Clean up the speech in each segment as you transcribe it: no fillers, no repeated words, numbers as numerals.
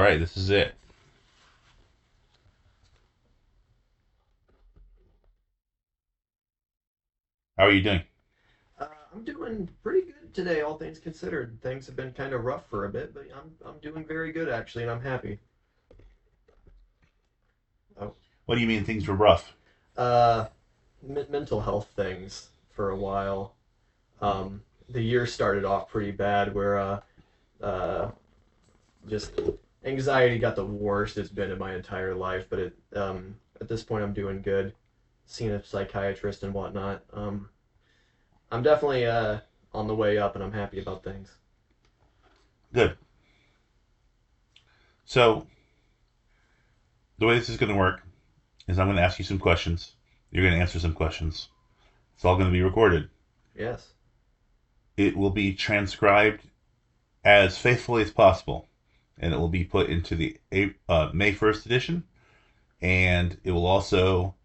right, this is it. How are you doing? I'm doing pretty good today, all things considered. Things have been kind of rough for a bit, but I'm doing very good actually, and I'm happy. Oh, What do you mean things were rough? uh, mental health things for a while. The year started off pretty bad, where uh, just anxiety got the worst it's been in my entire life. But at this point, I'm doing good. Seeing a psychiatrist and whatnot. I'm definitely on the way up, and I'm happy about things. Good. So, the way this is going to work is I'm going to ask you some questions. You're going to answer some questions. It's all going to be recorded. Yes. It will be transcribed as faithfully as possible, and it will be put into the May 1st edition, and it will also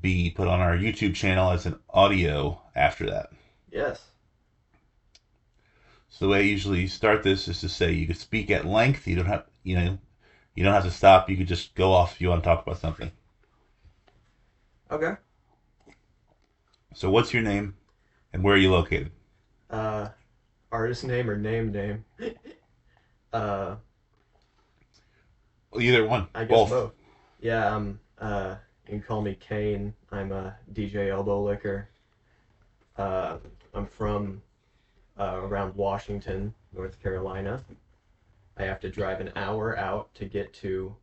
be put on our YouTube channel as an audio after that. Yes. So the way I usually start this is to say you can speak at length. You don't have, you don't have to stop. You could just go off if you want to talk about something. Okay. So what's your name and where are you located? Uh, Artist name or name? uh, Well, either one. I guess Both. both. Yeah. You can call me Kane. I'm a dj.elbowlicker. Uh, I'm from around Washington, North Carolina. I have to drive an hour out to get to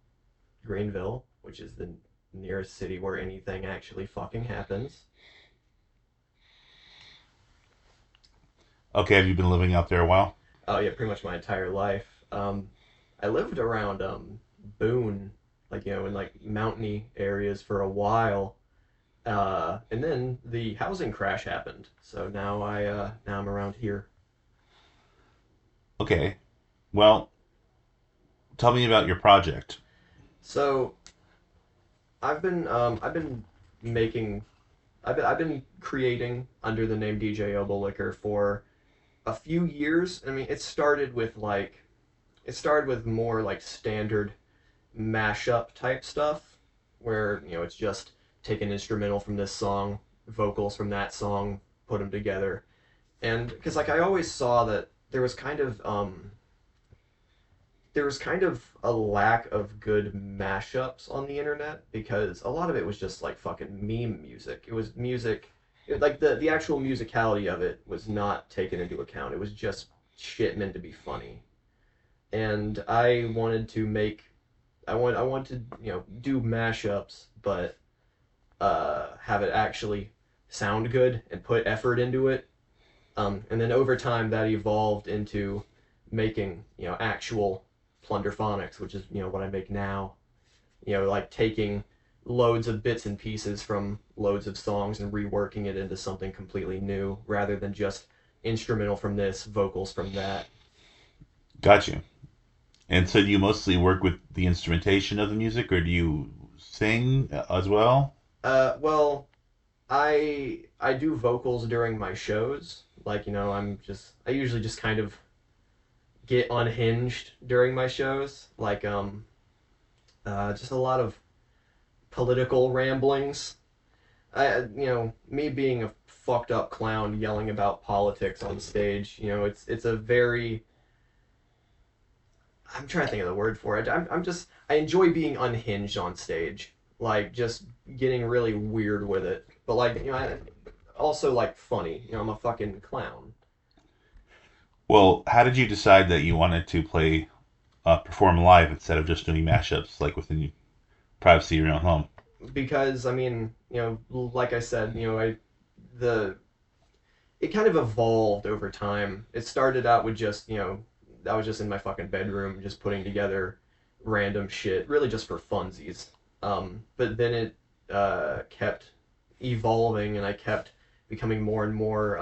Greenville, which is the nearest city where anything actually fucking happens. Okay, have you been living out there a while? Oh yeah, pretty much my entire life. I lived around Boone, like in like mountainy areas for a while, and then the housing crash happened. So now I'm around here. Okay. Well, tell me about your project. So I've been making I've been creating under the name DJ Elbowlicker for a few years. I mean, it started with more like standard mashup type stuff where it's just take an instrumental from this song, vocals from that song, put them together. And because like I always saw that there was kind of a lack of good mashups on the internet because a lot of it was just like fucking meme music. It was music, like the actual musicality of it was not taken into account. It was just shit meant to be funny. And I wanted to do mashups, but have it actually sound good and put effort into it. And then over time that evolved into making actual plunderphonics, which is what I make now. Like taking loads of bits and pieces from loads of songs and reworking it into something completely new rather than just instrumental from this, vocals from that. Got you. And so do you mostly work with the instrumentation of the music or do you sing as well? Well, I do vocals during my shows. Like, I usually just kind of get unhinged during my shows. Like just a lot of political ramblings. Me being a fucked up clown yelling about politics on stage, it's a very I'm trying to think of the word for it. I enjoy being unhinged on stage, like just getting really weird with it. But like also like funny. I'm a fucking clown Well, how did you decide that you wanted to perform live instead of just doing mashups like within the privacy of your own home? because I mean, like I said, the it kind of evolved over time. It started out with just I was just in my fucking bedroom just putting together random shit, really just for funsies. But then it kept evolving, and I kept becoming more and more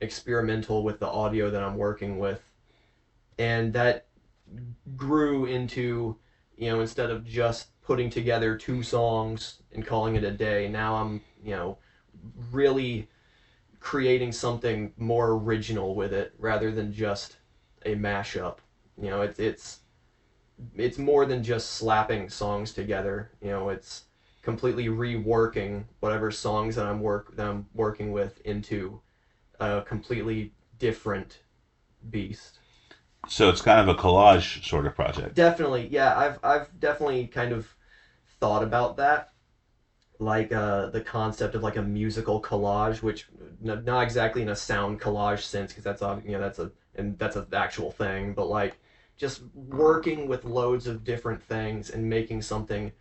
experimental with the audio that I'm working with, and that grew into instead of just putting together two songs and calling it a day, now I'm really creating something more original with it rather than just a mashup. It's it's more than just slapping songs together. You know, it's completely reworking whatever songs that I'm working with into a completely different beast. So it's kind of a collage sort of project. Definitely, yeah. I've definitely kind of thought about that, like the concept of like a musical collage, which not exactly in a sound collage sense, because that's an actual thing, but like just working with loads of different things and making something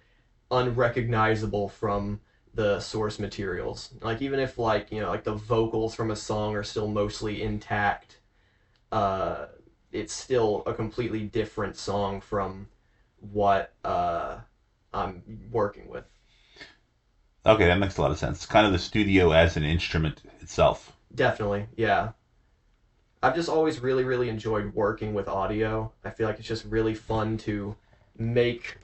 unrecognizable from the source materials. Like even if like like the vocals from a song are still mostly intact, uh, it's still a completely different song from what I'm working with. Okay, that makes a lot of sense. Kind of the studio as an instrument itself. Definitely, yeah. I've just always really, really enjoyed working with audio. I feel like it's just really fun to make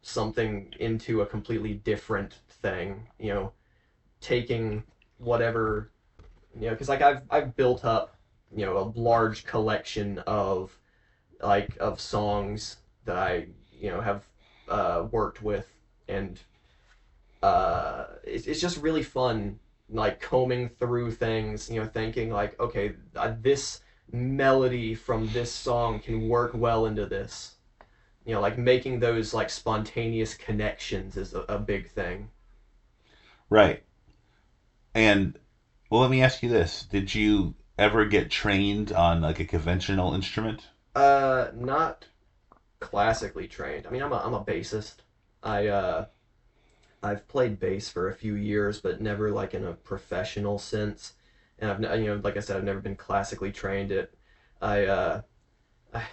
something into a completely different thing. Taking whatever because like I've built up a large collection of songs that I have worked with, and it's just really fun like combing through things, thinking like, okay, this melody from this song can work well into this. Like making those like spontaneous connections is a big thing. Right. And well, let me ask you this: did you ever get trained on like a conventional instrument? Not classically trained. I mean, I'm a bassist. I I've played bass for a few years, but never like in a professional sense. And like I said, I've never been classically trained. I I,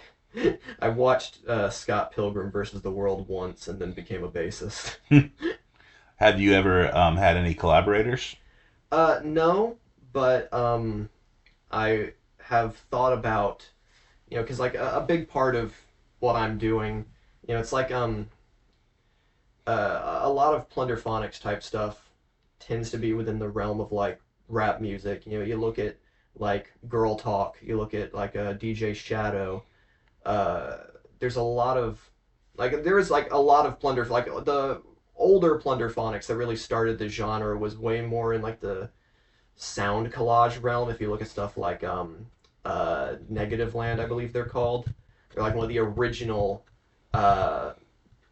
I watched Scott Pilgrim versus the World once, and then became a bassist. Have you ever had any collaborators? No, but I have thought about because like a big part of what I'm doing, it's like a lot of plunderphonics type stuff tends to be within the realm of like rap music. You look at like Girl Talk, you look at like a DJ Shadow. Uh, there's a lot of there's like a lot of plunder like the older plunderphonics that really started the genre was way more in like the sound collage realm. If you look at stuff like Negative Land, I believe they're called. They're like one of the original uh,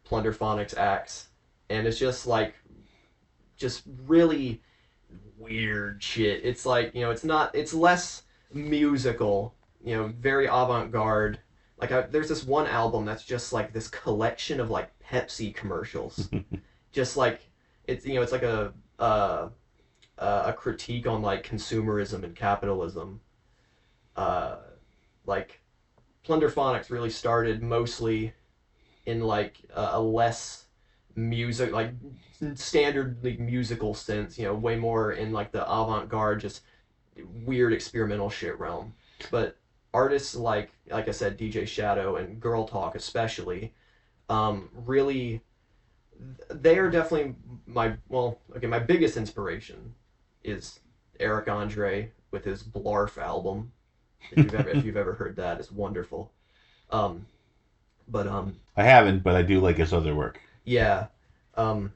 plunderphonics acts, and it's just really weird shit. It's like it's less musical, very avant-garde. Like there's this one album that's just like this collection of like Pepsi commercials, just like it's like a critique on like consumerism and capitalism. Uh, like Plunderphonics really started mostly in like a less music like standard like musical sense, way more in like the avant-garde, just weird experimental shit realm. But artists like I said, DJ Shadow and Girl Talk especially, really they are definitely my biggest inspiration is Eric Andre with his Blarf album. If you've ever heard that, it's wonderful. Um, but I haven't, but I do like his other work. yeah, um,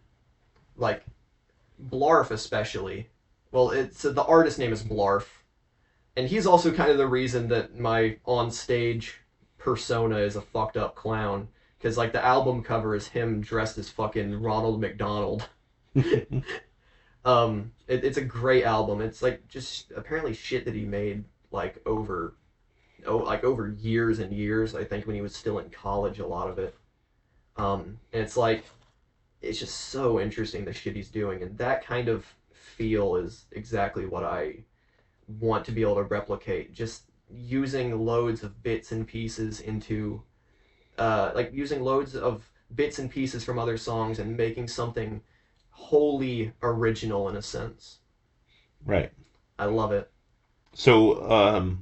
like Blarf especially. Well, it's the artist name is Blarf, and he's also kind of the reason that my on stage persona is a fucked up clown. Because like the album cover is him dressed as fucking Ronald McDonald. It's a great album. It's like just apparently shit that he made like over years and years. I think when he was still in college, a lot of it. And it's like it's just so interesting the shit he's doing, and that kind of feel is exactly what I want to be able to replicate. Just using loads of bits and pieces into like using loads of bits and pieces from other songs and making something wholly original in a sense. Right. I love it. So,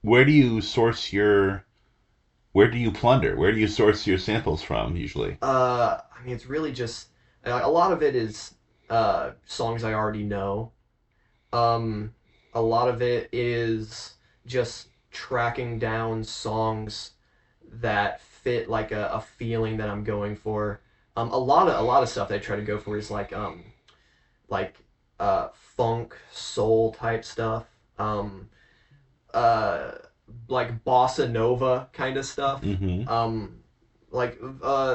where do you source your? Where do you plunder? Where do you source your samples from usually? I mean, it's really just a lot of it is songs I already know. A lot of it is just tracking down songs that fit like a feeling that I'm going for. A lot of stuff that I try to go for is like funk soul type stuff. Um, uh, like bossa nova kind of stuff. Mm-hmm.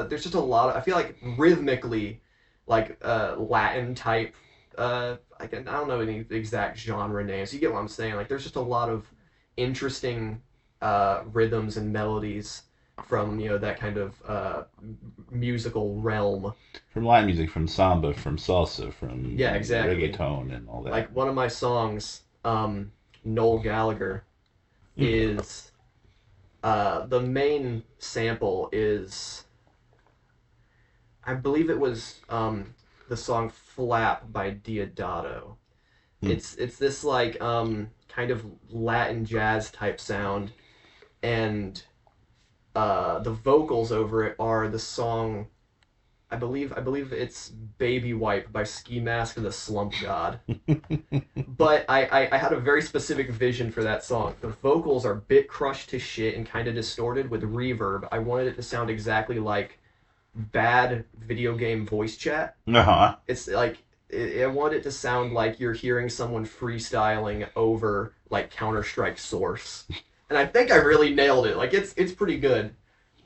There's just a lot of, I feel like rhythmically, like Latin type. I don't know any exact genre names. You get what I'm saying? Like there's just a lot of interesting rhythms and melodies from that kind of musical realm. From Latin music, from samba, from salsa, from Yeah, exactly. reggaeton, and all that. Like one of my songs, Noel Gallagher, is the main sample is, I believe it was the song "Flap" by Diodato. Hmm. It's this like kind of Latin jazz type sound, and the vocals over it are the song. I believe it's "Baby Wipe" by Ski Mask and the Slump God. But I had a very specific vision for that song. The vocals are bit crushed to shit and kind of distorted with reverb. I wanted it to sound exactly like bad video game voice chat. Uh-huh. It's like I want it to sound like you're hearing someone freestyling over like Counter-Strike Source. And I think I really nailed it. Like it's pretty good.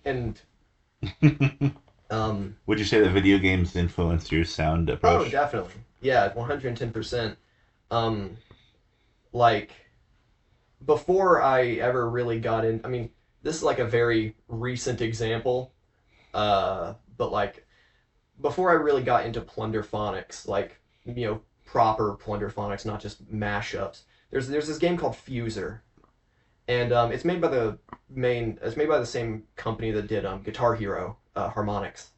And Would you say that video games influenced your sound oh, approach? definitely. Yeah, 110%. Um like before I ever really got in, I mean, this is like a very recent example. But like before I really got into plunderphonics, like proper plunderphonics, not just mashups. There's this game called Fuser, and it's made by the same company that did Guitar Hero harmonics,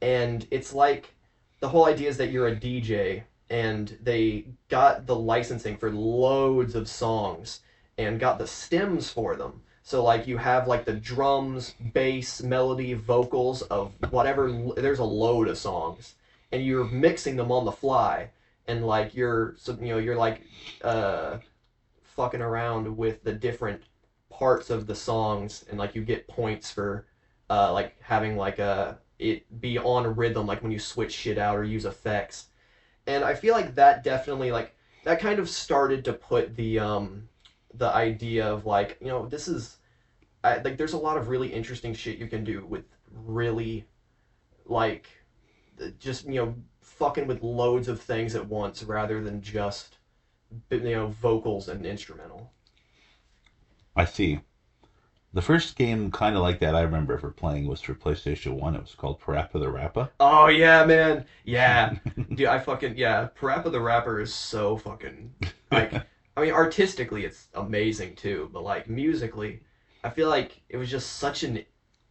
and it's like the whole idea is that you're a DJ, and they got the licensing for loads of songs and got the stems for them. So like you have like the drums, bass, melody, vocals of whatever. There's a load of songs, and you're mixing them on the fly, and like you're like uh, fucking around with the different parts of the songs, and like you get points for like having like it be on rhythm, like when you switch shit out or use effects. And I feel like that definitely like that kind of started to put the idea of like this is like there's a lot of really interesting shit you can do with really like just fucking with loads of things at once rather than just vocals and instrumental. I see. The first game kind of like that I remember for playing was for PlayStation 1. It was called Parappa the Rappa. Oh yeah, man. Yeah. Dude, I fucking yeah, Parappa the Rapper is so fucking like I mean artistically it's amazing too, but like musically I feel like it was just such an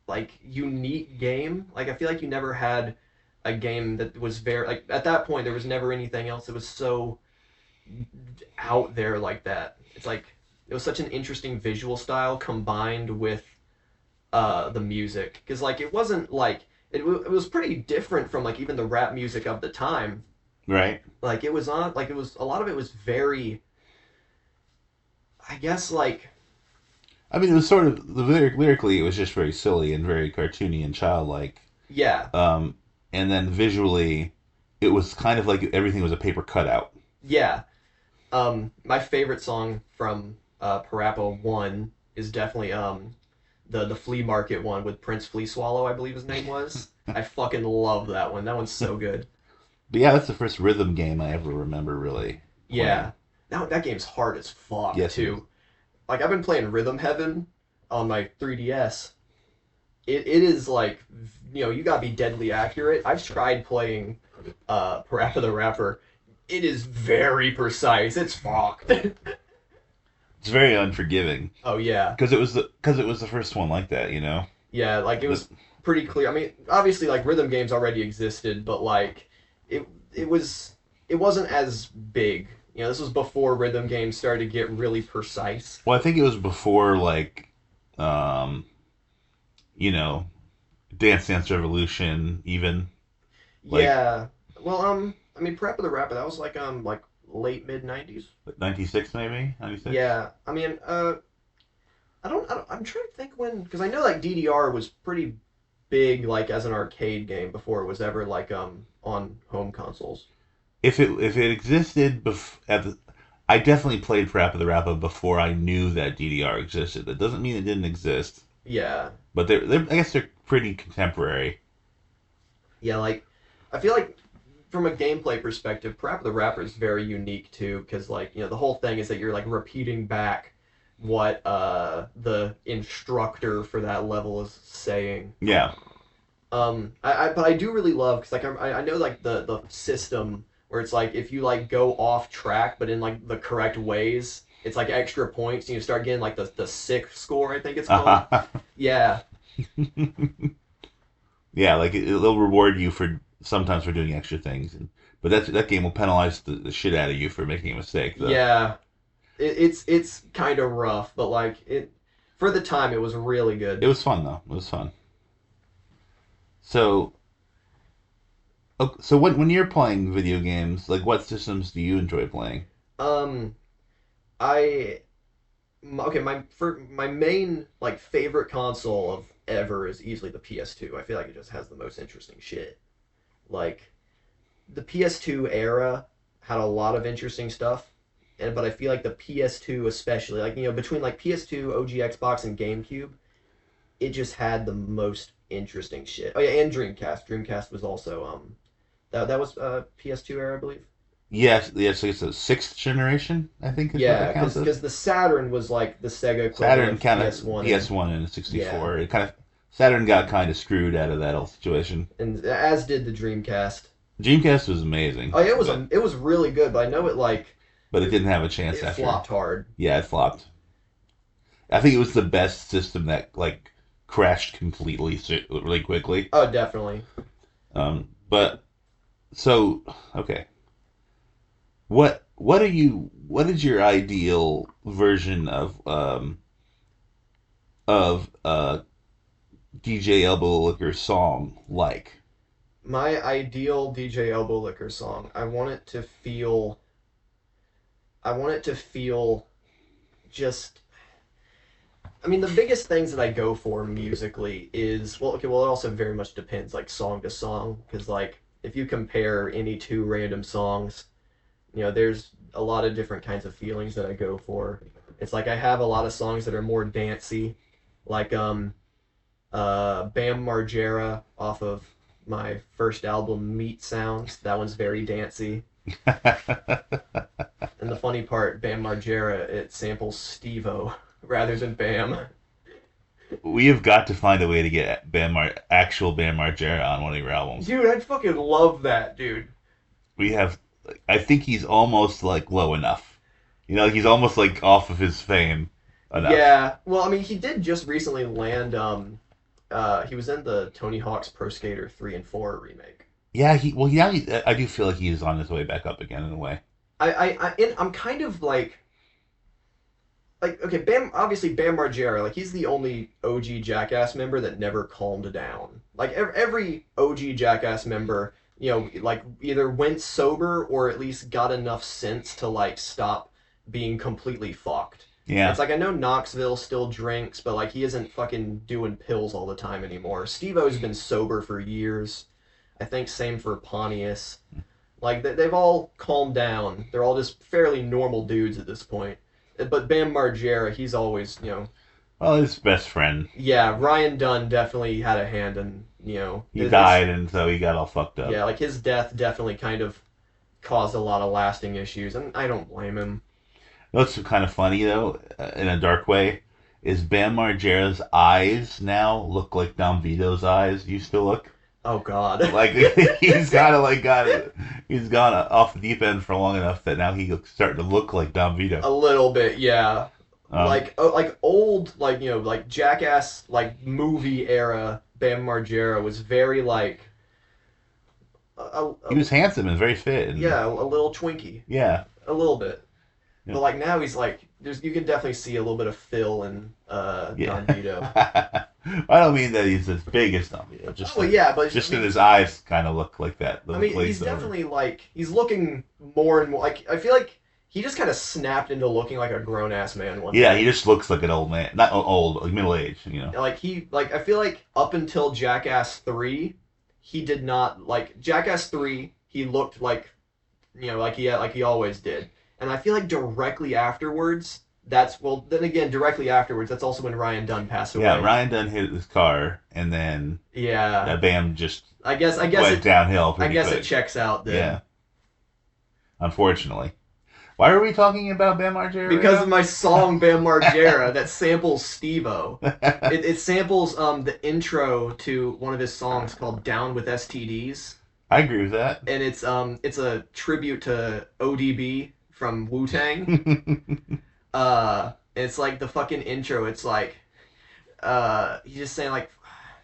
like unique game. Like I feel like you never had a game that was very like at that point there was never anything else that was so out there like that. It's like it was such an interesting visual style combined with the music because like it wasn't like it was pretty different from like even the rap music of the time. Right. Like it was on like it was a lot of it was very I guess like I mean, it was sort of lyrically, it was just very silly and very cartoony and childlike. yeah Um, and then visually, it was kind of like everything was a paper cutout. yeah my favorite song from Parappa 1 is definitely the flea market one with Prince Flea Swallow, I believe his name was. I fucking love that one. That one's so good. But yeah, that's the first rhythm game I ever remember really playing. Yeah. That game's hard as fuck Yes, it is. too. Like I've been playing Rhythm Heaven on my 3DS. It is like you gotta be deadly accurate. I've tried playing Parappa the Rapper. It is very precise. It's fucked. It's very unforgiving Oh yeah. because it was the first one like that, you know. Yeah, like it The, was pretty clear. I mean, obviously like rhythm games already existed, but like it was it wasn't as big. This was before rhythm games started to get really precise. well, I think it was before like, um, you know, Dance Dance Revolution, even like Yeah. Well, I mean, Prep of the Rapper, that was like late mid '90s. '96 maybe '96. Yeah. I mean, I'm trying to think when, because I know like DDR was pretty big like as an arcade game before it was ever like on home consoles. If it existed I definitely played Parappa the Rappa before I knew that DDR existed. That doesn't mean it didn't exist, Yeah. but I guess they're pretty contemporary. Yeah, like I feel like from a gameplay perspective, Parappa the Rapper is very unique too, because like the whole thing is that you're like repeating back what the instructor for that level is saying. Yeah. But I do really love because like I know like the system where it's like if you like go off track but in like the correct ways, it's like extra points and you start getting like the sick score, I think it's called. Yeah. Yeah, like it'll reward you for sometimes for doing extra things, but that game will penalize the shit out of you for making a mistake. Though. Yeah. It's kind of rough, but like it for the time it was really good. It was fun though. It was fun. So, so when you're playing video games, like what systems do you enjoy playing? Um, I okay, my main like favorite console of ever is easily the PS2. I feel like it just has the most interesting shit. Like the PS2 era had a lot of interesting stuff, but I feel like the PS2 especially, like between like PS2, OG Xbox, and GameCube, it just had the most interesting shit. Oh yeah, and Dreamcast. Dreamcast was also that was PS2 era, I believe. Yes, it's a sixth generation. I think is what Yeah, that counts as. because the Saturn was like the Sega equivalent Saturn of kind of PS1. PS1 and 64. Yeah, It kind of Saturn got kind of screwed out of that whole situation. and as did the Dreamcast. Dreamcast was amazing. Oh yeah, it was really good, but I know but it didn't have a chance it after. flopped hard. Yeah, it flopped. I think it was the best system that like crashed completely really quickly. Oh, definitely. But so okay, what is your ideal version of DJ Elbowlicker song like? My ideal DJ Elbowlicker song. I want it to feel just. I mean, the biggest things that I go for musically is well, okay. Well, it also very much depends, like song to song, because like if you compare any two random songs, there's a lot of different kinds of feelings that I go for. It's like I have a lot of songs that are more dancey, like Bam Margera off of my first album, Meat Sounds. That one's very dancey. And the funny part, Bam Margera, it samples Steve-O rather than Bam. We have got to find a way to get actual Bam Margera on one of your albums. Dude, I'd fucking love that, dude. We have, I think he's almost like low enough. He's almost like off of his fame enough. Yeah, well, I mean, he did just recently land. He was in the Tony Hawk's Pro Skater 3 and 4 remake. Yeah, I do feel like he's on his way back up again in a way. I'm kind of like okay, obviously Bam Margera, like he's the only OG Jackass member that never calmed down. Like every OG Jackass member, like either went sober or at least got enough sense to like stop being completely fucked. Yeah. It's like I know Knoxville still drinks, but like he isn't fucking doing pills all the time anymore. Steve-O's been sober for years. I think same for Pontius. Like they've all calmed down. They're all just fairly normal dudes at this point. But Bam Margera, he's always, Well, his best friend. Yeah, Ryan Dunn definitely had a hand in, He died, and so he got all fucked up. Yeah, like his death definitely kind of caused a lot of lasting issues, and I don't blame him. What's kind of funny though, in a dark way, is Bam Margera's eyes now look like Dom Vito's eyes used to look. Oh God! Like he's kind of like he's gone off the deep end for long enough that now he's starting to look like Dom Vito. A little bit, yeah. Like old, like Jackass, like movie era Bam Margera was very like. He was handsome and very fit. And, yeah, a little twinky. Yeah. A little bit. Yeah. But like now he's like, you can definitely see a little bit of Phil and Don Vito. I don't mean that he's as big as Don Vito. But just that his eyes kind of look like that. I mean, he's definitely like he's looking more and more like I feel like he just kind of snapped into looking like a grown ass man one Yeah, day. he just looks like an old man. Not old, like middle age, you know. Like I feel like up until Jackass 3, he did not like Jackass 3, he looked like like he always did. And I feel like directly afterwards, then again directly afterwards, that's also when Ryan Dunn passed Yeah, away. Ryan Dunn hit his car, and then Yeah. Bam just I guess went downhill I pretty guess it quick. checks out then. Yeah, unfortunately. Why are we talking about Bam Margera right Because now? of my song Bam Margera that samples Steve-O. It samples the intro to one of his songs called Down with STDs. I agree with that. And it's a tribute to ODB from Wu-Tang. It's like the fucking intro, it's like he's just saying like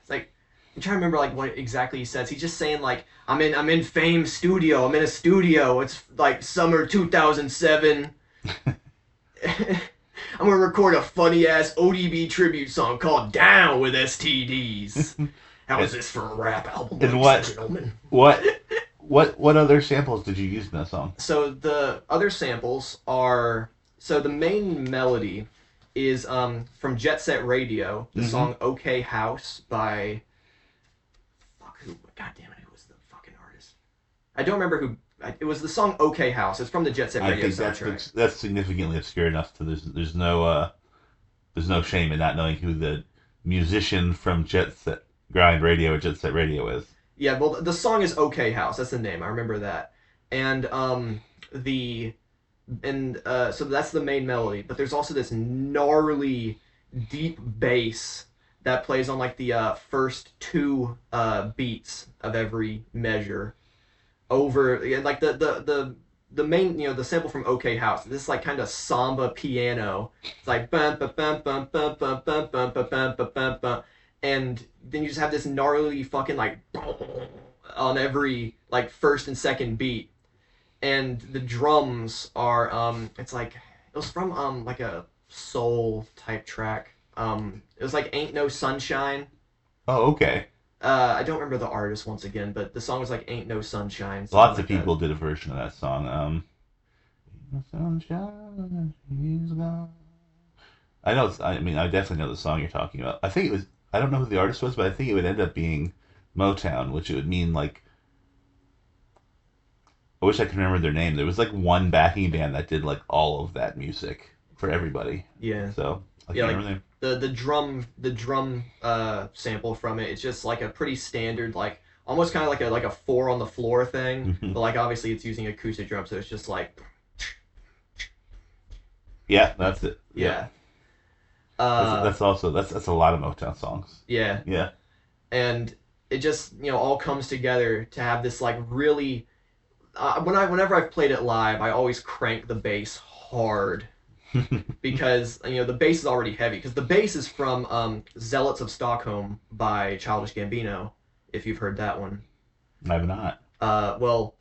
it's like I'm trying to remember like what exactly he says. He's just saying like I'm in Fame Studio. I'm in a studio. It's like summer 2007. I'm gonna record a funny ass ODB tribute song called "Down with STDs." How is this for a rap album, And ladies and gentlemen? what other samples did you use in that song? So the other samples are the main melody is from Jet Set Radio, the song "Okay House" by God damn it, who was the fucking artist? I don't remember who. It was the song "Okay House." It's from the Jet Set I Radio think soundtrack. that's significantly obscure enough to there's no shame in not knowing who the musician from Jet Set Grind Radio or Jet Set Radio is. Yeah, well, the song is "Okay House." That's the name. I remember that. And so that's the main melody. But there's also this gnarly, deep bass that plays on like the first two beats of every measure. Over like the main the sample from OK House. This like kind of samba piano. It's like bum bum bum bum bum bum bum bum bum bum bum bum, and then you just have this gnarly fucking like on every like first and second beat, and the drums are it's like it was from like a soul type track. It was like Ain't No Sunshine. Oh, okay. I don't remember the artist once again, but the song was like "Ain't No Sunshine." Lots Like of people did a version of that song. Sunshine, he's gone. I know. I mean, I definitely know the song you're talking about. I think it was. I don't know who the artist was, but I think it would end up being Motown, which it would mean like. I wish I could remember their name. There was like one backing band that did like all of that music for everybody. Yeah. So I Yeah, can't like remember the drum sample from it. It's just like a pretty standard like almost kind of like a four on the floor thing, the name. but like obviously it's using acoustic drums, so it's just like Yeah, that's it. yeah. That's also that's a lot of Motown songs. Yeah. Yeah. And it just all comes together to have this like really whenever I've played it live, I always crank the bass hard because the bass is already heavy because the bass is from Zealots of Stockholm by Childish Gambino, if you've heard that one. I have not. Well,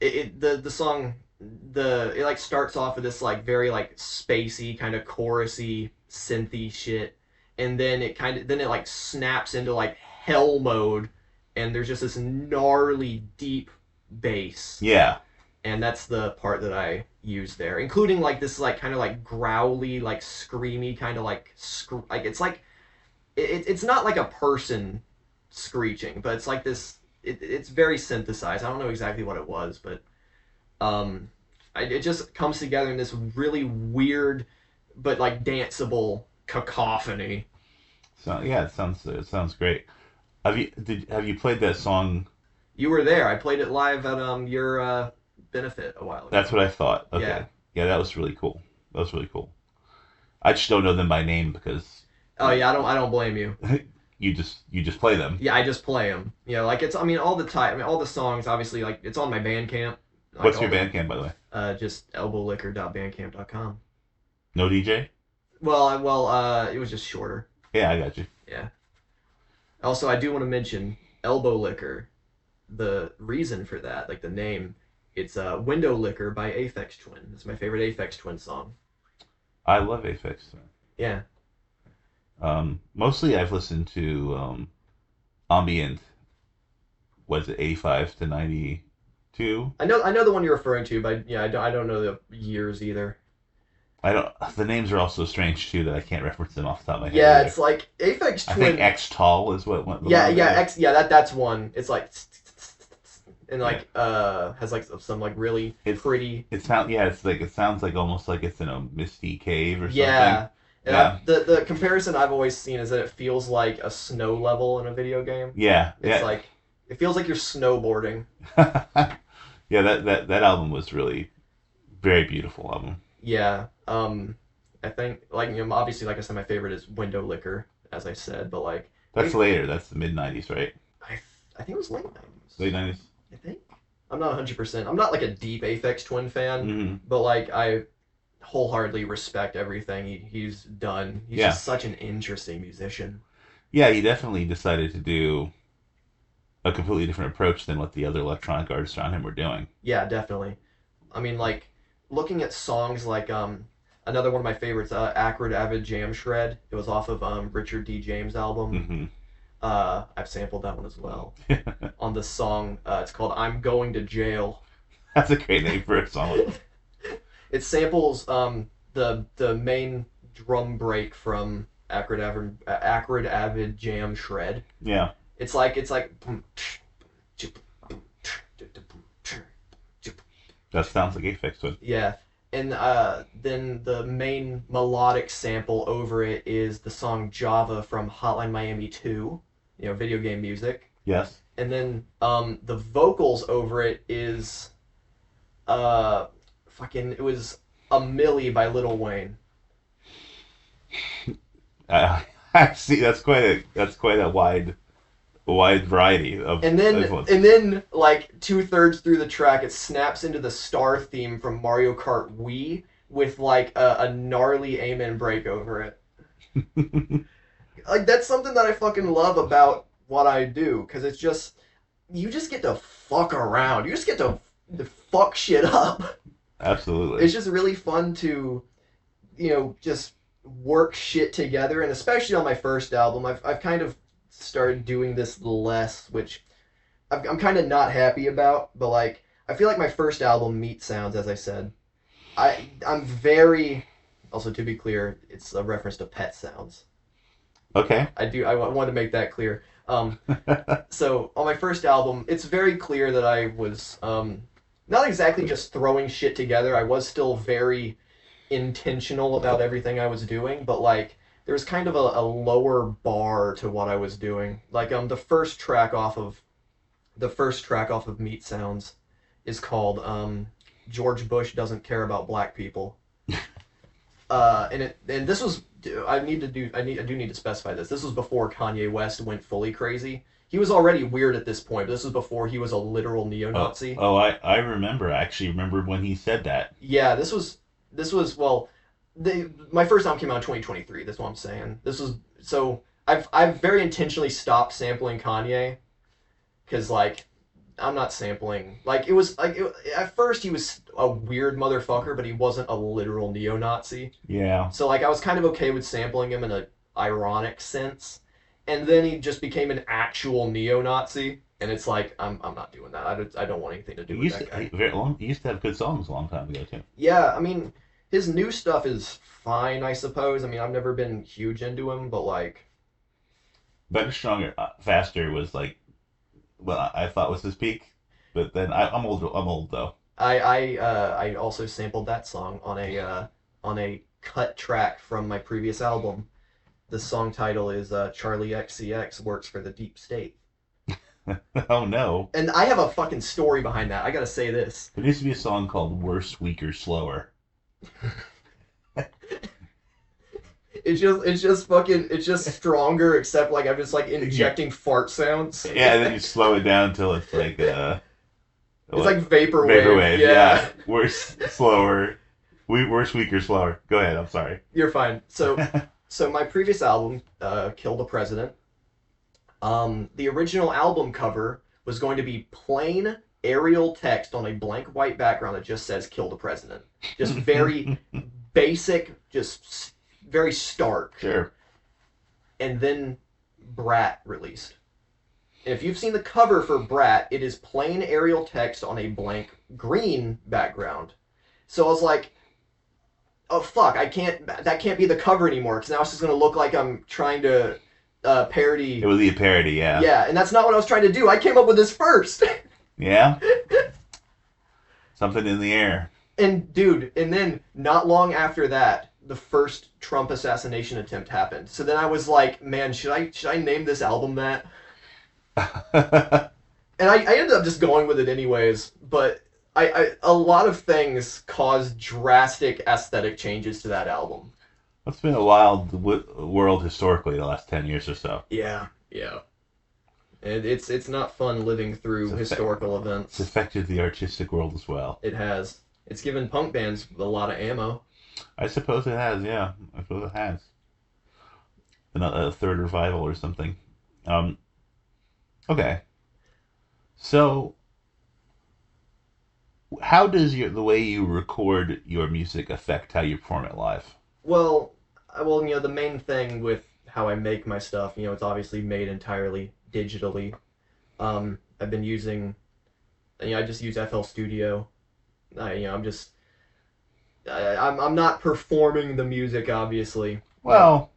the song it like starts off with this like very like spacey kind of chorusy synthy shit, and then it like snaps into like hell mode, and there's just this gnarly deep bass. Yeah. And that's the part that I use there, including like this like kind of like growly like screamy kind of like like it's like it's not like a person screeching, but it's like this it's very synthesized. I don't know exactly what it was, but it just comes together in this really weird but like danceable cacophony. So yeah, it sounds great. Have you played that song? You were there. I played it live at your benefit a while ago. That's what I thought. Okay. Yeah. Yeah, that was really cool. That was really cool. I just don't know them by name because Oh yeah, I don't blame you. you just play them. Yeah, I just play them. Like it's all the time. I mean, all the songs obviously like it's on my Bandcamp. Like, What's your Bandcamp, by the way? Just elbowlicker.bandcamp.com. No DJ? Well, it was just shorter. Yeah, I got you. Yeah. Also, I do want to mention Elbow Licker. The reason for that, like the name, it's Window Licker by Aphex Twin. It's my favorite Aphex Twin song. I love Aphex. Yeah. Mostly I've listened to ambient. Was it 85 to 90 too. I know the one you're referring to, but yeah, I don't know the years either. I don't. The names are also strange too that I can't reference them off the top of my head. Yeah, Either. it's like Aphex I Twin. think X Tall is what went. Yeah, that's one. It's like and like has like some like really pretty. It sounds it's like it sounds like almost like it's in a misty cave or something. Yeah. And yeah. The comparison I've always seen is that it feels like a snow level in a video game. Yeah. It's like it feels like you're snowboarding. Yeah, that album was really very beautiful album. Yeah. I think like obviously like I said my favorite is Window Licker, as I said, but like that's later. That's the mid-90s, right? I think it was late 90s. Late 90s. I think. I'm not 100%. I'm not like a deep Aphex Twin fan, mm-hmm. but like I wholeheartedly respect everything he's done. He's just such an interesting musician. Yeah, he definitely decided to do a completely different approach than what the other electronic artists around him were doing. Yeah, definitely. I mean, like, looking at songs like, another one of my favorites, Acrid Avid Jam Shred. It was off of Richard D. James' album. Mm-hmm. I've sampled that one as well. On the song, it's called I'm Going to Jail. That's a great name for a song. It samples the main drum break from Acrid Avid Jam Shred. Yeah. It's like that sounds like Aphex Twin. Yeah. And then the main melodic sample over it is the song Java from Hotline Miami 2, video game music. Yes. And then the vocals over it is it was A Millie by Lil Wayne. I see. That's quite a wide variety of. And then like 2/3 through the track, it snaps into the star theme from Mario Kart Wii with like a gnarly amen break over it. Like that's something that I fucking love about what I do, because it's just you just get to fuck around. You just get to fuck shit up. Absolutely. It's just really fun to, just work shit together, and especially on my first album, I've kind of started doing this less, which I'm kind of not happy about, but like I feel like my first album, Meat Sounds, as I said, I'm very, also to be clear, it's a reference to Pet Sounds. Okay. I want to make that clear. So on my first album, it's very clear that I was not exactly just throwing shit together. I was still very intentional about everything I was doing, but like there was kind of a lower bar to what I was doing. Like the first track off of Meat Sounds is called George Bush Doesn't Care About Black People. And this was I do need to specify this. This was before Kanye West went fully crazy. He was already weird at this point, but this was before he was a literal neo-Nazi. I remember. I actually remember when he said that. Yeah, this was my first album came out in 2023. That's what I'm saying. I've very intentionally stopped sampling Kanye, because like I'm not sampling. Like it was like at first he was a weird motherfucker, but he wasn't a literal neo-Nazi. Yeah. So like I was kind of okay with sampling him in an ironic sense, and then he just became an actual neo-Nazi, and it's like I'm not doing that. I don't want anything to do with that guy. He used to have good songs a long time ago too. Yeah, I mean his new stuff is fine, I suppose. I mean I've never been huge into him, but like Better, Stronger, Faster was like I thought was his peak, but then I'm old though. I also sampled that song on a cut track from my previous album. The song title is Charlie XCX Works for the Deep State. Oh no. And I have a fucking story behind that. I gotta say this. There used to be a song called Worse, Weaker, Slower. It's just stronger, except like I'm just like injecting fart sounds. Yeah, and then you slow it down until it's like it's like vaporwave. Vaporwave, yeah. Worse, slower. Worse, weaker, slower. Go ahead, I'm sorry. You're fine. So my previous album, Kill the President, the original album cover was going to be plain Arial text on a blank white background that just says Kill the President. Just very basic, just very stark. Sure. And then Brat released. And if you've seen the cover for Brat, it is plain Arial text on a blank green background. So I was like, oh fuck, that can't be the cover anymore, because now it's just going to look like I'm trying to parody. It was a parody, yeah. Yeah, and that's not what I was trying to do. I came up with this first. Yeah? Something in the air. And dude, and then not long after that, the first Trump assassination attempt happened. So then I was like, man, should I name this album that? And I ended up just going with it anyways, but a lot of things caused drastic aesthetic changes to that album. It's been a wild world historically the last 10 years or so. Yeah. And it's not fun living through historical events. It's affected the artistic world as well. It has. It's given punk bands a lot of ammo. I suppose it has, yeah. I suppose it has. A third revival or something. Okay. So, how does the way you record your music affect how you perform it live? Well, the main thing with how I make my stuff, it's obviously made entirely digitally. I've been using, I just use FL Studio. I'm not performing the music, obviously. Well,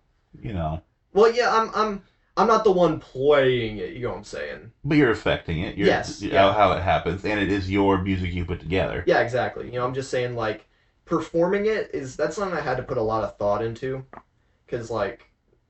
Well, yeah, I'm not the one playing it. You know what I'm saying? But you're affecting it. Yes. How it happens, and it is your music you put together. Yeah, exactly. I'm just saying, like, performing that's something I had to put a lot of thought into, because like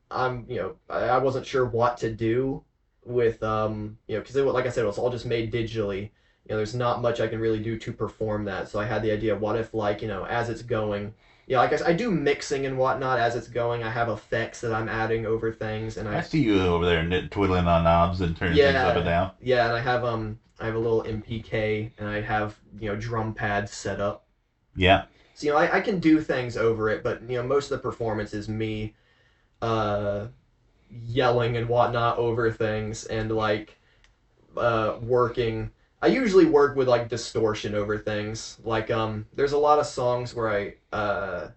I wasn't sure what to do with because like I said, it was all just made digitally. There's not much I can really do to perform that. So I had the idea, what if, like, as it's going, like I do mixing and whatnot as it's going. I have effects that I'm adding over things, and I see you over there twiddling on knobs and turning things up and down. Yeah, and I have a little MPK, and I have drum pads set up. Yeah. So I can do things over it, but most of the performance is me yelling and whatnot over things, and like working. I usually work with like distortion over things. Like there's a lot of songs where I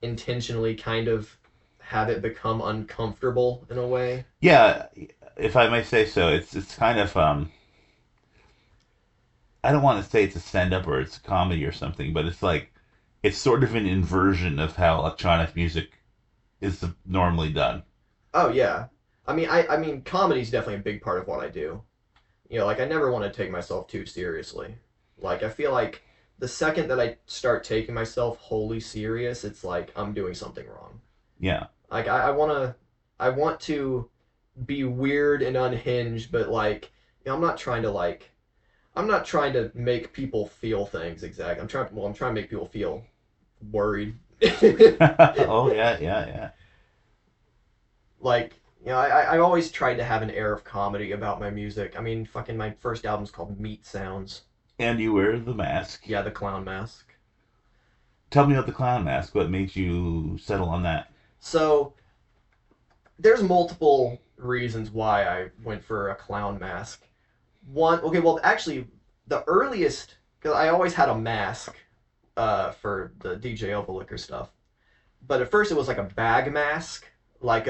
intentionally kind of have it become uncomfortable in a way. Yeah, if I may say so, it's kind of I don't want to say it's a stand-up or it's a comedy or something, but it's like it's sort of an inversion of how electronic music is normally done. Oh yeah, I mean comedy's definitely a big part of what I do. Like I never want to take myself too seriously. Like I feel like the second that I start taking myself wholly serious, it's like I'm doing something wrong. Yeah. Like I want to be weird and unhinged, but like I'm not trying to make people feel things exactly. I'm trying to make people feel worried. Oh yeah. Like, I always tried to have an air of comedy about my music. I mean, fucking my first album's called Meat Sounds. And you wear the mask. Yeah, the clown mask. Tell me about the clown mask. What made you settle on that? So, there's multiple reasons why I went for a clown mask. Actually, the earliest, because I always had a mask for the DJ Elbowlicker stuff. But at first it was like a bag mask, like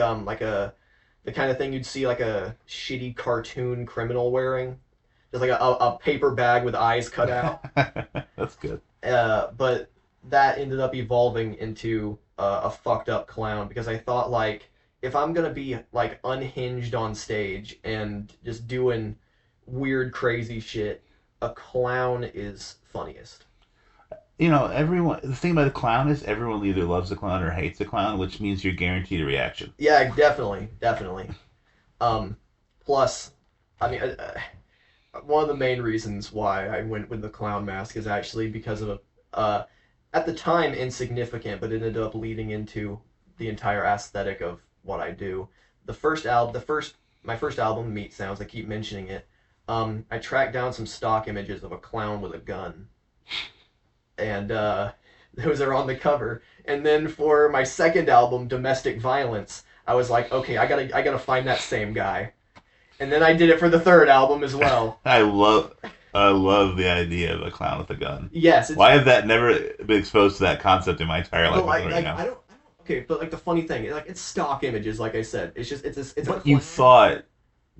the kind of thing you'd see like a shitty cartoon criminal wearing. Just like a paper bag with eyes cut out. That's good. But that ended up evolving into a fucked up clown, because I thought, like, if I'm gonna be like unhinged on stage and just doing weird crazy shit, a clown is funniest. The thing about a clown is everyone either loves a clown or hates a clown, which means you're guaranteed a reaction. Yeah, definitely. Plus, I mean, one of the main reasons why I went with the clown mask is actually because of at the time insignificant, but it ended up leading into the entire aesthetic of what I do. My first album, Meat Sounds, I keep mentioning it. I tracked down some stock images of a clown with a gun. And those are on the cover. And then for my second album, Domestic Violence, I was like, okay, I gotta find that same guy. And then I did it for the third album as well. I love the idea of a clown with a gun. Yes. Why have that never been exposed to that concept in my entire life? I don't. Okay, but like the funny thing, like it's stock images. Like I said, it's just it's. What you thought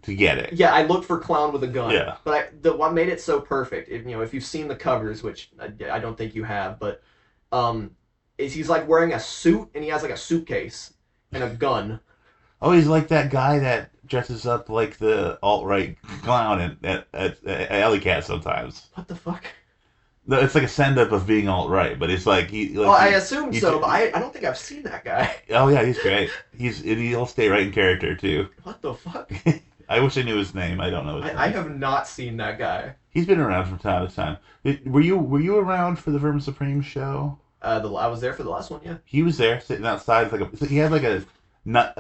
to get it. Yeah, I looked for clown with a gun. Yeah. But what made it so perfect, if you've seen the covers, which I don't think you have, but is he's like wearing a suit and he has like a suitcase and a gun. Oh, he's like that guy that dresses up like the alt-right clown at Alley Cat sometimes. What the fuck? No, it's like a send-up of being alt-right, but it's like he. Like, well, I assume so, but I don't think I've seen that guy. Oh yeah, he's great. He'll stay right in character too. What the fuck? I wish I knew his name. I don't know his name. I have not seen that guy. He's been around from time to time. Were you around for the Vermin Supreme show? I was there for the last one, yeah. He was there sitting outside. He had like a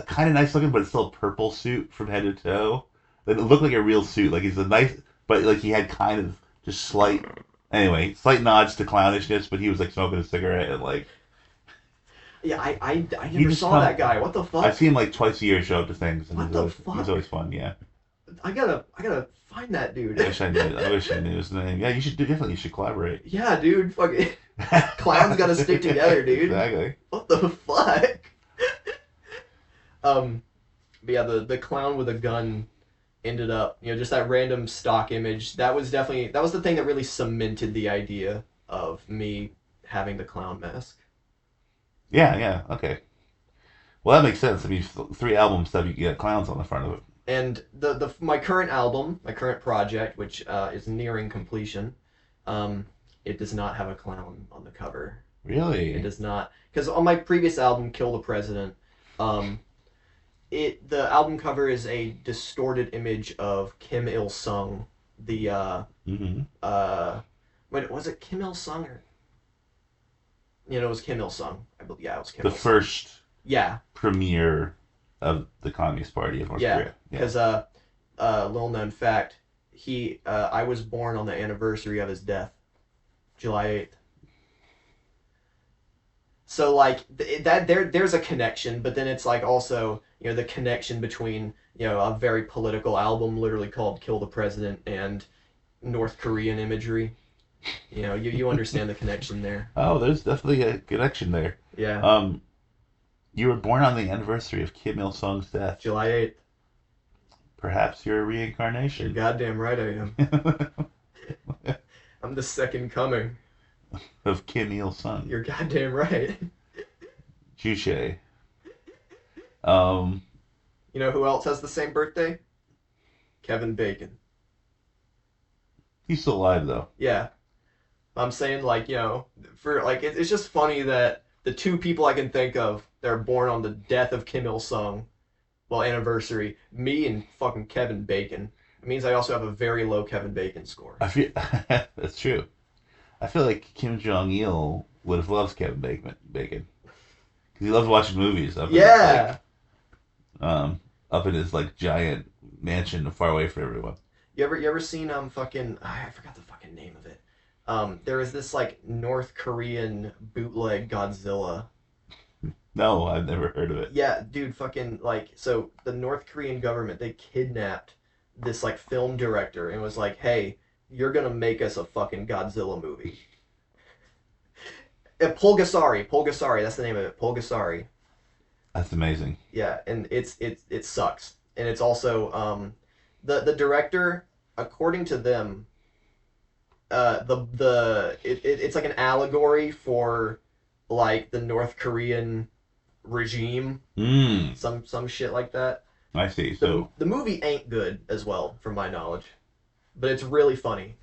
kind of nice looking, but still purple suit from head to toe. It looked like a real suit. Like he's a nice, but like he had kind of just slight nods to clownishness. But he was like smoking a cigarette and like. Yeah, I never saw that guy. What the fuck? I see him like twice a year show up to things. And what the fuck? He's always fun. Yeah. I gotta find that dude. I wish I knew his name. Yeah, you should collaborate. Yeah, dude. Fuck it. Clowns gotta stick together, dude. Exactly. What the fuck? But yeah, the clown with a gun ended up, just that random stock image. That was the thing that really cemented the idea of me having the clown mask. Yeah, okay. Well, that makes sense. I mean, 3 albums that you get clowns on the front of it. And my current album, my current project, which is nearing completion, it does not have a clown on the cover. Really? It does not, because on my previous album, Kill the President, the album cover is a distorted image of Kim Il Sung, the wait, was it Kim Il Sung or? It was Kim Il Sung. I believe, yeah, it was Kim Il Sung. The first premier of the Communist Party of North Korea. Yeah, because little known fact, I was born on the anniversary of his death, July 8th. So like there's a connection, but then it's like also the connection between a very political album literally called Kill the President and North Korean imagery. You understand the connection there. Oh, there's definitely a connection there. Yeah. You were born on the anniversary of Kim Il Sung's death. July 8th. Perhaps you're a reincarnation. You're goddamn right I am. I'm the second coming. Of Kim Il Sung. You're goddamn right. Touché. You know who else has the same birthday? Kevin Bacon. He's still alive, though. Yeah. I'm saying, it's just funny that the 2 people I can think of that are born on the death of Kim Il Sung, anniversary, me and fucking Kevin Bacon. It means I also have a very low Kevin Bacon score. I feel that's true. I feel like Kim Jong-il would have loved Kevin Bacon. Because he loves watching movies. Up in his giant mansion far away from everyone. You ever seen I forgot the fucking name of it. There is this North Korean bootleg Godzilla. No, I've never heard of it. Yeah, dude, so the North Korean government, they kidnapped this film director and was like, hey, you're gonna make us a fucking Godzilla movie. Pulgasari, that's the name of it, Pulgasari. That's amazing. Yeah, and it sucks. And it's also the director, according to them, it's like an allegory for the North Korean regime. Some shit like that. I see. The movie ain't good as well, from my knowledge. But it's really funny.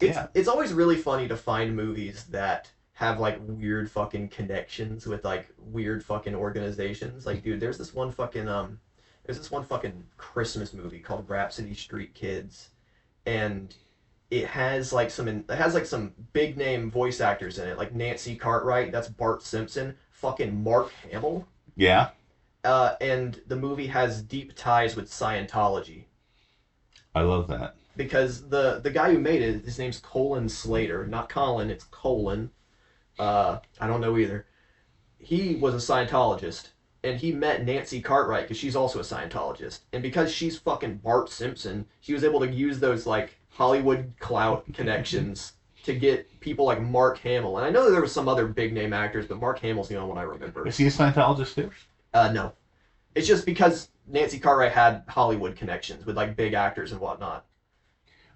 It's always really funny to find movies that have weird fucking connections with weird fucking organizations. Dude, there's this one fucking Christmas movie called Rhapsody Street Kids, and it has some big name voice actors in it, like Nancy Cartwright, that's Bart Simpson, fucking Mark Hamill. Yeah. And the movie has deep ties with Scientology. I love that. Because the guy who made it, his name's Colin Slater. Not Colin, it's Colin. I don't know either. He was a Scientologist, and he met Nancy Cartwright because she's also a Scientologist. And because she's fucking Bart Simpson, she was able to use those Hollywood clout connections to get people like Mark Hamill. And I know there were some other big name actors, but Mark Hamill's the only one I remember. Is he a Scientologist too? No. It's just because Nancy Cartwright had Hollywood connections with like big actors and whatnot.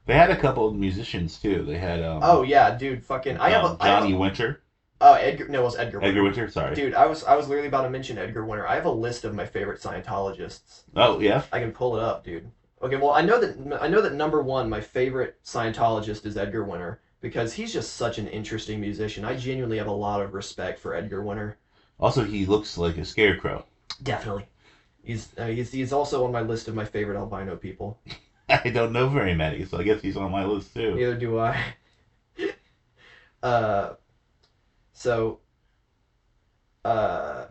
They had a couple of musicians too. They had Oh yeah, dude, fucking I have Johnny a Winter. oh Edgar no, it was Edgar Edgar Winter. Winter, sorry. Dude, I was literally about to mention Edgar Winter. I have a list of my favorite Scientologists. Oh yeah. I can pull it up, dude. Okay, well I know that number one, my favorite Scientologist is Edgar Winter because he's just such an interesting musician. I genuinely have a lot of respect for Edgar Winter. Also, he looks like a scarecrow. Definitely. He's also on my list of my favorite albino people. I don't know very many, so I guess he's on my list too. Neither do I. uh, so uh,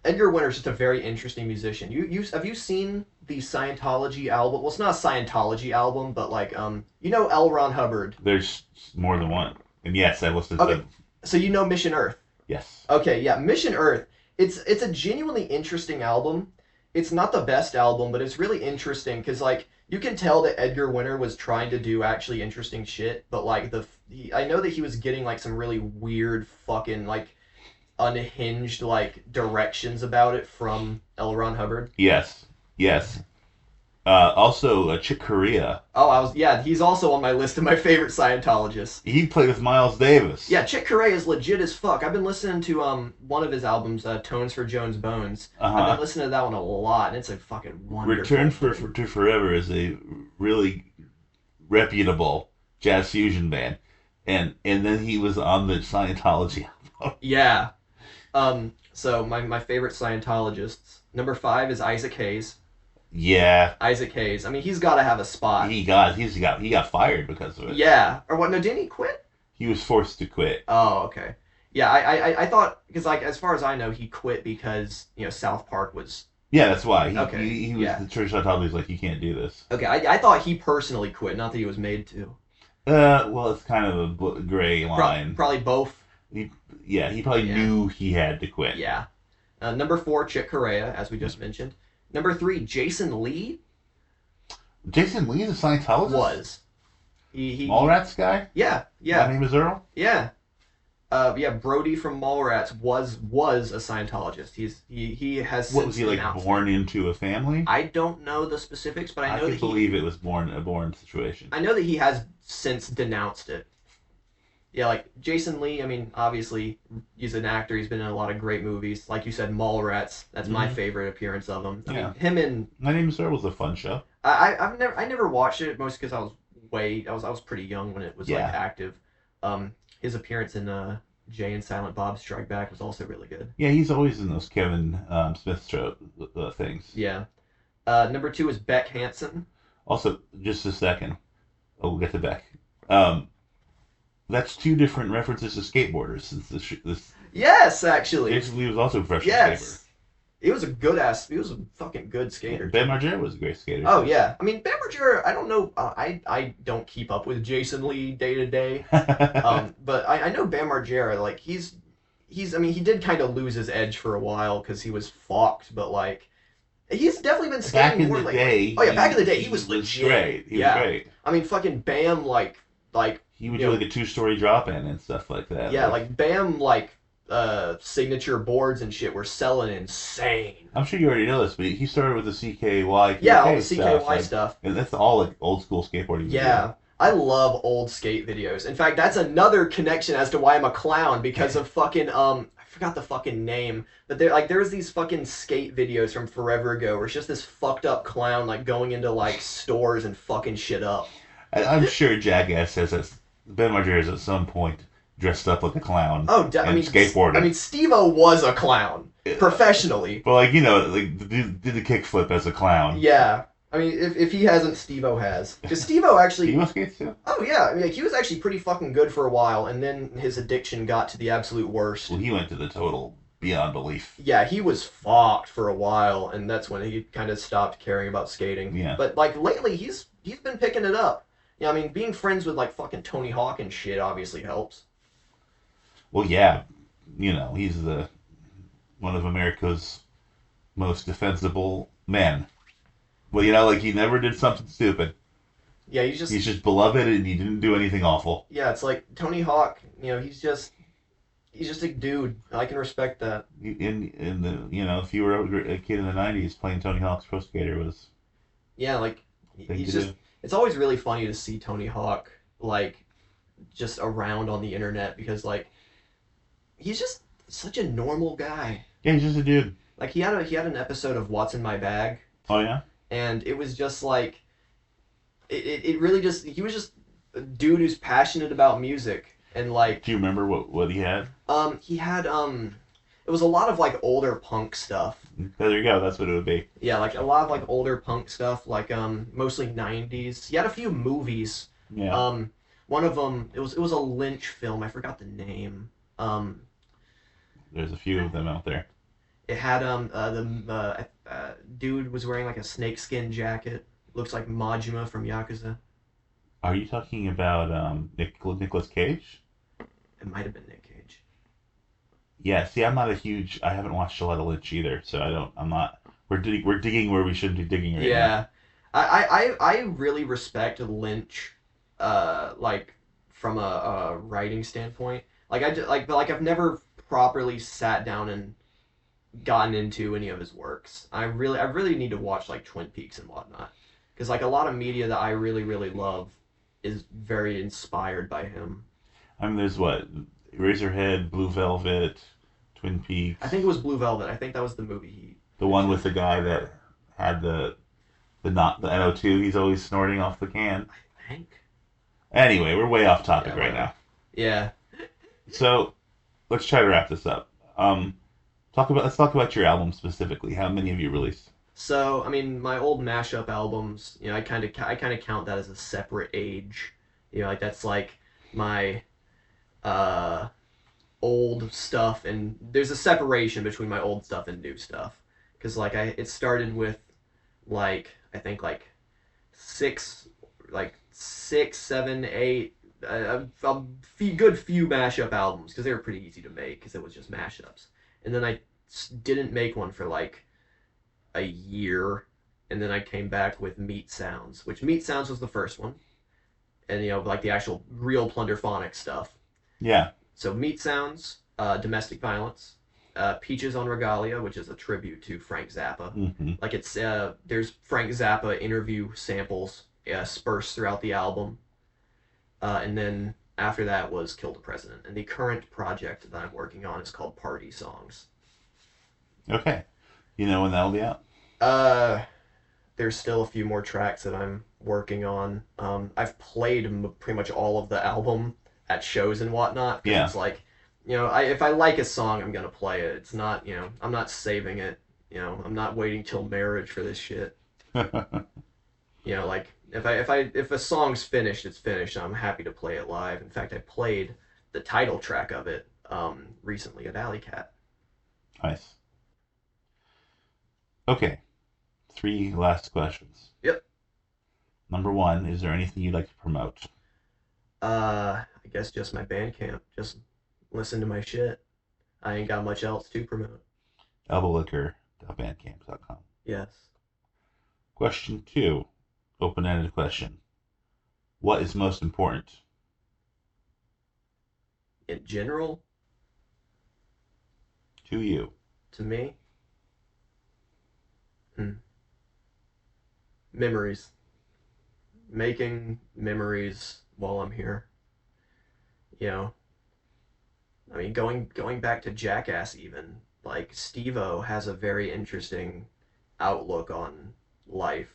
Edgar Winter's just a very interesting musician. You have you seen the Scientology album? Well, it's not a Scientology album, but like you know L. Ron Hubbard. There's more than one, and yes, I listened Okay, to. so you know Mission Earth. Yes. Okay, yeah, Mission Earth. It's a genuinely interesting album. It's not the best album, but it's really interesting because like you can tell that Edgar Winter was trying to do actually interesting shit, but like I know that he was getting like some really weird fucking like unhinged like directions about it from L. Ron Hubbard. Yes. Yes. Also, Chick Corea. Oh, yeah, he's also on my list of my favorite Scientologists. He played with Miles Davis. Yeah, Chick Corea is legit as fuck. I've been listening to one of his albums, Tones for Jones Bones. I've been listening to that one a lot, and it's a fucking wonderful. Return to Forever is a really reputable jazz fusion band, and then he was on the Scientology album. Yeah. So my favorite Scientologists. Number 5 is Isaac Hayes. Yeah. Isaac Hayes. I mean, he's got to have a spot. He got fired because of it. Yeah. Or what? No, didn't he quit? He was forced to quit. Oh, okay. Yeah, I thought because like as far as I know, he quit because South Park was. Yeah, that's why. He was the church Scientology was like, you can't do this. Okay, I thought he personally quit, not that he was made to. Well, it's kind of a gray line. Probably both. He probably knew he had to quit. Yeah. Number 4, Chick Corea, as we just mentioned. Number 3, Jason Lee. Jason Lee is a Scientologist? Was. He Mallrats guy? Yeah. My name is Earl? Yeah. Brody from Mallrats was a Scientologist. He has since What was he like born into a family? I don't know the specifics, but I know that believe it was a born situation. I know that he has since denounced it. Yeah, like Jason Lee, I mean, obviously he's an actor. He's been in a lot of great movies. Like you said, Mallrats. That's my favorite appearance of him. I mean, him and My Name is Earl was a fun show. I never watched it, mostly because I was pretty young when it was like active. His appearance in Jay and Silent Bob Strike Back was also really good. Yeah, he's always in those Kevin Smith show things. Yeah. Number 2 is Beck Hansen. Also, just a second. Oh, we'll get to Beck. That's 2 different references to skateboarders. Since this Yes, actually. Jason Lee was also a professional skater. He was a fucking good skater. Ben Margera was a great skater. Oh yeah, I mean Ben Margera. I don't know. I don't keep up with Jason Lee day to day. But I know Ben Margera. Like he's. I mean, he did kind of lose his edge for a while because he was fucked. But like, he's definitely been skating more like. Day, oh yeah, back in the day, he was legit. Great. He was great. I mean, fucking Bam like. He would do like a 2-story drop in and stuff like that. Yeah, like Bam signature boards and shit were selling insane. I'm sure you already know this, but he started with the CKY. Yeah, all the CKY stuff. And that's all like old school skateboarding. Yeah. I love old skate videos. In fact, that's another connection as to why I'm a clown because of fucking I forgot the fucking name, but there's these fucking skate videos from forever ago where it's just this fucked up clown like going into like stores and fucking shit up. I'm sure Jackass says that Ben Margera at some point dressed up like a clown. Oh, skateboarding. I mean, Steve-O was a clown professionally. Well, like did the kickflip as a clown. Yeah. I mean, if he hasn't, Steve-O has. Because Steve-O actually... Steve-O skates too? Oh, yeah. I mean, he was actually pretty fucking good for a while, and then his addiction got to the absolute worst. Well, he went to the total beyond belief. Yeah, he was fucked for a while, and that's when he kind of stopped caring about skating. Yeah. But, like, lately, he's been picking it up. Yeah, I mean, being friends with, like, fucking Tony Hawk and shit obviously helps. Well, yeah. He's one of America's most defensible men. Well, he never did something stupid. Yeah, he's just beloved and he didn't do anything awful. Yeah, it's like Tony Hawk, he's just He's just a dude. I can respect that. In the if you were a kid in the '90s, playing Tony Hawk's Pro Skater was Yeah, like a thing to he's just. do. It's always really funny to see Tony Hawk like just around on the internet because like he's just such a normal guy. Yeah, he's just a dude. Like he had an episode of What's in My Bag, Oh yeah. and it was just like it really just he was just a dude who's passionate about music and like Do you remember what he had? he had it was a lot of like older punk stuff. There you go. That's what it would be. Yeah, like a lot of like older punk stuff, like mostly 90s. He had a few movies. Yeah. One of them it was a Lynch film. I forgot the name. There's a few of them out there. It had dude was wearing like a snakeskin jacket. Looks like Majima from Yakuza. Are you talking about Nicolas Cage? It might have been Nick Cage. Yeah. See, I'm not a huge. I haven't watched a lot of Lynch either, so I don't. I'm not. We're digging where we shouldn't be digging right now. Yeah, I really respect Lynch, like from a writing standpoint. Like but like I've never properly sat down and gotten into any of his works. I really need to watch like Twin Peaks and whatnot, because like a lot of media that I really love is very inspired by him. I mean, there's what Razorhead, Blue Velvet, Twin I Peaks. think it was Blue Velvet. I think that was the movie he The one with the guy that had the not the NO2. He's always snorting off the can. I think. Anyway, we're way off topic Yeah, right whatever. now. Yeah. So let's try to wrap this up. Let's talk about your album specifically. How many have you released? So, I mean, my old mashup albums, I kind of count that as a separate age. Like that's like my uh old stuff, and there's a separation between my old stuff and new stuff. Cuz like it started with like I think like six, 7, 8 good few mashup albums because they were pretty easy to make because it was just mashups. And then I didn't make one for like a year, and then I came back with Meat Sounds, which Meat Sounds was the first one, and like the actual real plunderphonic stuff. Yeah. So Meat Sounds, Domestic Violence, Peaches on Regalia, which is a tribute to Frank Zappa. Mm-hmm. Like there's Frank Zappa interview samples spursed throughout the album, and then after that was Kill the President, and the current project that I'm working on is called Party Songs. Okay. You know when that'll be out? There's still a few more tracks that I'm working on. I've played pretty much all of the album at shows and whatnot. Yeah. It's like, if I like a song, I'm gonna play it. It's not, I'm not saving it. I'm not waiting till marriage for this shit. Like if a song's finished, it's finished. I'm happy to play it live. In fact, I played the title track of it recently at Alley Cat. Nice. Okay. 3 last questions. Yep. Number 1, is there anything you'd like to promote? I guess just my Bandcamp. Just listen to my shit. I ain't got much else to promote. elbowlicker.bandcamp.com. Yes. Question 2, open-ended question. What is most important? In general, To you. to me, memories. Making memories while I'm here. I mean, going back to Jackass even, like Steve-O has a very interesting outlook on life.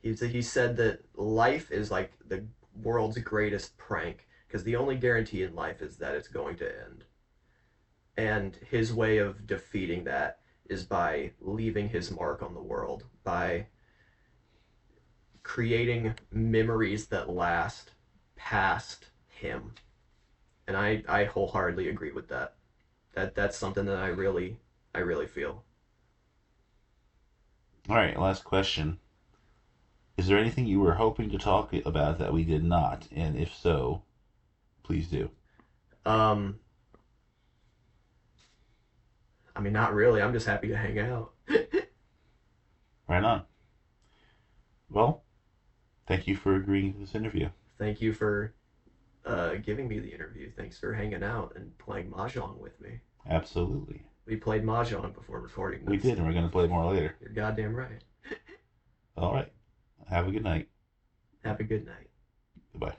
He said that life is like the world's greatest prank because the only guarantee in life is that it's going to end. And his way of defeating that is by leaving his mark on the world, by creating memories that last past him. And I wholeheartedly agree with that. That's something that I really feel. All right, last question. Is there anything you were hoping to talk about that we did not? And if so, please do. I mean, not really. I'm just happy to hang out. Right on. Well, thank you for agreeing to this interview. Thank you for giving me the interview. Thanks for hanging out and playing Mahjong with me. Absolutely. We played Mahjong before recording this. We did, and we're going to play more later. You're goddamn right. All right. Have a good night. Have a good night. Goodbye.